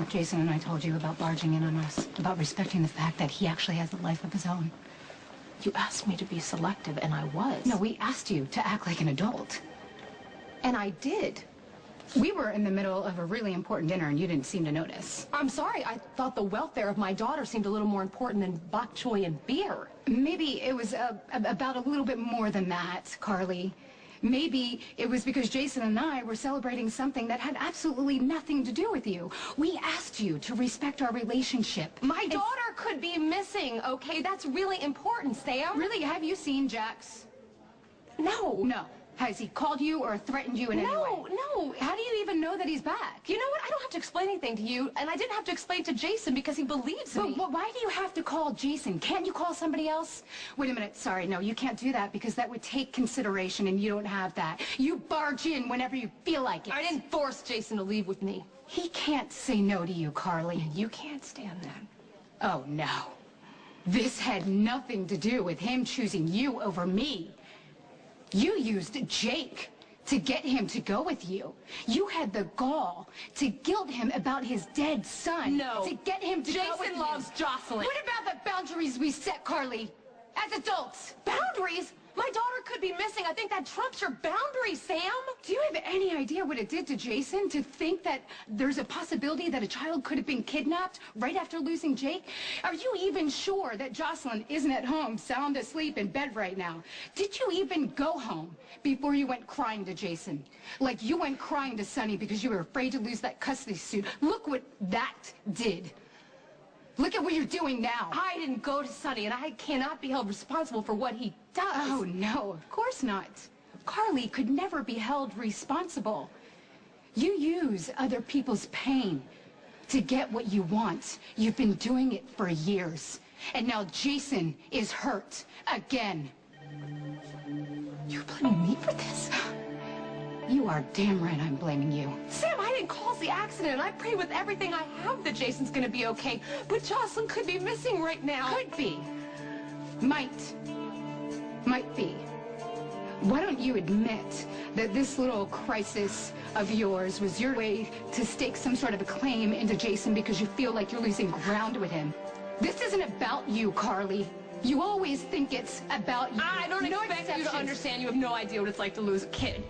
what Jason and I told you about barging in on us, about respecting the fact that he actually has a life of his own. You asked me to be selective, and I was. No, we asked you to act like an adult. And I did. We were in the middle of a really important dinner, and you didn't seem to notice. I'm sorry, I thought the welfare of my daughter seemed a little more important than bok choy and beer. Maybe it was about a little bit more than that, Carly. Maybe it was because Jason and I were celebrating something that had absolutely nothing to do with you. We asked you to respect our relationship. My daughter could be missing, okay? That's really important, Sam. Really, have you seen Jax? No. No. Has he called you or threatened you in any way? No. How do you even know that he's back? You know what? I don't have to explain anything to you, and I didn't have to explain to Jason because he believes me. But why do you have to call Jason? Can't you call somebody else? Wait a minute. Sorry, no, you can't do that because that would take consideration, and you don't have that. You barge in whenever you feel like it. I didn't force Jason to leave with me. He can't say no to you, Carly. You can't stand that. Oh, no. This had nothing to do with him choosing you over me. You used Jake to get him to go with you. You had the gall to guilt him about his dead son. No. To get him to go with Jason you. loves Jocelyn. What about the boundaries we set, Carly? As adults. Boundaries? My daughter could be missing. I think that trumps your boundaries, Sam. Do you have any idea what it did to Jason to think that there's a possibility that a child could have been kidnapped right after losing Jake? Are you even sure that Jocelyn isn't at home, sound asleep in bed right now? Did you even go home before you went crying to Jason? Like you went crying to Sonny because you were afraid to lose that custody suit. Look what that did. Look at what you're doing now. I didn't go to Sonny, and I cannot be held responsible for what he does. Oh, no, of course not. Carly could never be held responsible. You use other people's pain to get what you want. You've been doing it for years. And now Jason is hurt again. You're blaming me for this? You are damn right I'm blaming you. Sam, I didn't cause the accident. I pray with everything I have that Jason's gonna be okay. But Jocelyn could be missing right now. Could be. Might be. Why don't you admit that this little crisis of yours was your way to stake some sort of a claim into Jason because you feel like you're losing ground with him? This isn't about you, Carly. You always think it's about you. I don't expect you to understand. You have no idea what it's like to lose a kid.